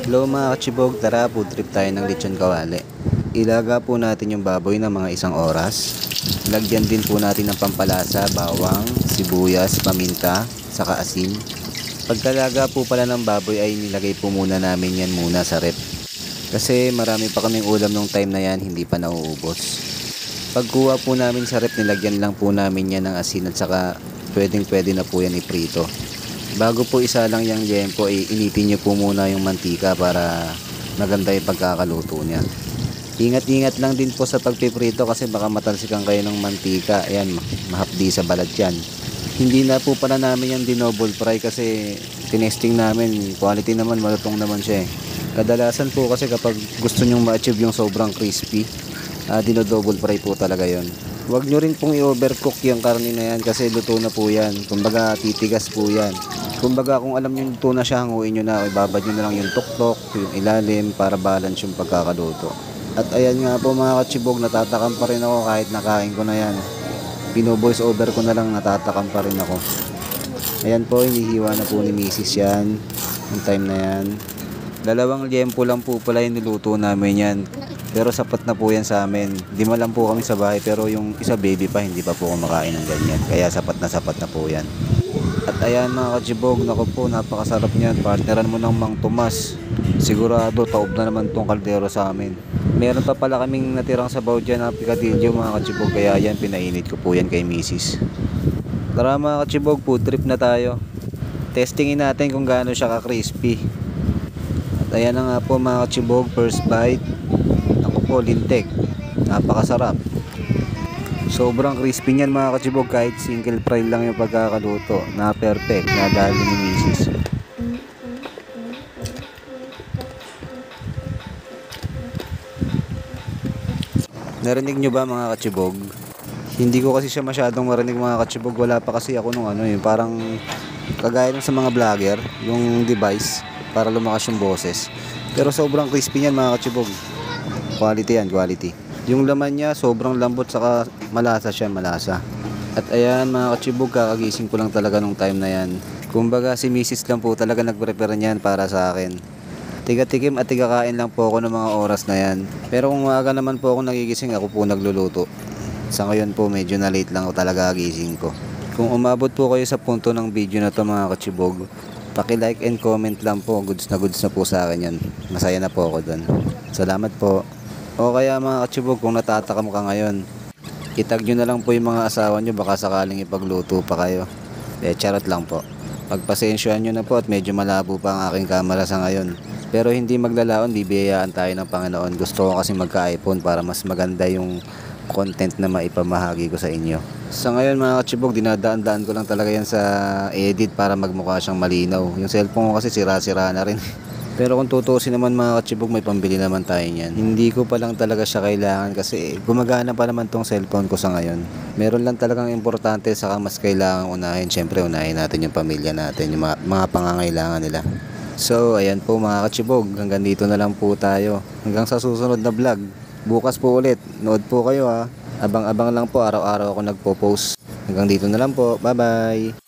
Hello mga kachibog, tara food trip tayo ng lechon kawali. Ilaga po natin yung baboy ng mga 1 oras. Lagyan din po natin ng pampalasa, bawang, sibuyas, paminta, saka asin. Pagkalaga po pala ng baboy ay nilagay po muna namin yan muna sa rep. Kasi marami pa kaming ulam nung time na yan, hindi pa nauubos. Pagkuha po namin sa rep, nilagyan lang po namin yan ng asin at saka pwede na po yan iprito. Bago po isa lang yung liempo, initin nyo po muna yung mantika para maganda yung pagkakaluto niya. Ingat-ingat lang din po sa pagpiprito kasi baka matalsikan kayo ng mantika. Ayan, mahapdi sa balat yan. Hindi na po pala namin yung dinoble fry kasi tinesting namin, quality naman, malutong naman siya eh. Kadalasan po kasi kapag gusto nyong ma-achieve yung sobrang crispy, dino-double fry po talaga yon. Huwag nyo rin pong i-overcook yung karne na yan kasi luto na po yan. Kumbaga titigas po yan. Kumbaga kung alam nyo luto na siya, hanguin nyo na. Ibabad nyo na lang yung tuktok, yung ilalim para balance yung pagkakaluto. At ayan nga po mga kachibog, natatakam pa rin ako kahit nakain ko na yan. Pino-voice over ko na lang, natatakam pa rin ako. Ayan po, hinihiwa na po ni Mrs. yan. Yung time na yan. 2 liempo lang po pala yung niluto namin yan. Pero sapat na po yan sa amin. Di lang po kami sa bahay pero yung isa baby pa hindi pa po kumakain ng ganyan. Kaya sapat na po yan. At ayan mga kachibog, naku po napakasarap niyan. Partneran mo ng Mang Tomas. Sigurado taob na naman tong kaldero sa amin. Meron pa pala kaming natirang sabaw dyan na pikadilyo mga kachibog. Kaya yan pinainit ko po yan kay Mrs. Tara mga kachibog, food trip na tayo. Testingin natin kung gaano siya ka-crispy. At ayan na nga po mga kachibog, first bite. Ako po, lintik. Napakasarap. Sobrang crispy niyan mga kachibog, kahit single fry lang yung pagkakaluto. Na perfect, nadali ni Mrs. Narinig nyo ba mga kachibog? Hindi ko kasi siya masyadong marinig mga kachibog. Wala pa kasi ako nung yung parang kagaya ng sa mga vlogger, yung device para lumakas yung boses. Pero sobrang crispy niyan mga kachibog. Quality yan, quality. Yung laman niya sobrang lambot saka malasa siya, malasa. At ayan mga kachibog, kakagising ko lang talaga nung time na yan. Kumbaga si Mrs. lang po talaga nagprepare niyan para sa akin. Tiga-tikim at tiga-kain lang po ako ng mga oras na yan. Pero kung maaga naman po ako nagigising, ako po nagluluto. Sa ngayon po medyo na late lang talaga gising ko. Kung umabot po kayo sa punto ng video na to mga kachibog, paki-like and comment lang po. Goods na po sa akin yan. Masaya na po ako dun. Salamat po. O kaya mga kachibog, kung natatakam ka ngayon, itag nyo na lang po yung mga asawa nyo, baka sakaling ipagluto pa kayo. Charot lang po. Pagpasensyahan nyo na po at medyo malabo pa ang aking camera sa ngayon. Pero hindi maglalaon, di biyayaan tayo ng Panginoon. Gusto ko kasi magka-iPhone para mas maganda yung content na maipamahagi ko sa inyo. Sa ngayon mga kachibog, dinadaan-daan ko lang talaga yan sa edit para magmukha siyang malinaw. Yung cellphone ko kasi sira-sira na rin. Pero kung tutuusin naman mga kachibog, may pambili naman tayo niyan. Hindi ko pa lang talaga siya kailangan kasi gumagana pa naman tong cellphone ko sa ngayon. Meron lang talagang importante saka mas kailangan unahin. Siyempre unahin natin yung pamilya natin, yung mga pangangailangan nila. So ayan po mga kachibog, hanggang dito na lang po tayo. Hanggang sa susunod na vlog. Bukas po ulit, nood po kayo ha. Abang-abang lang po, araw-araw ako nagpo-post. Hanggang dito na lang po, bye bye.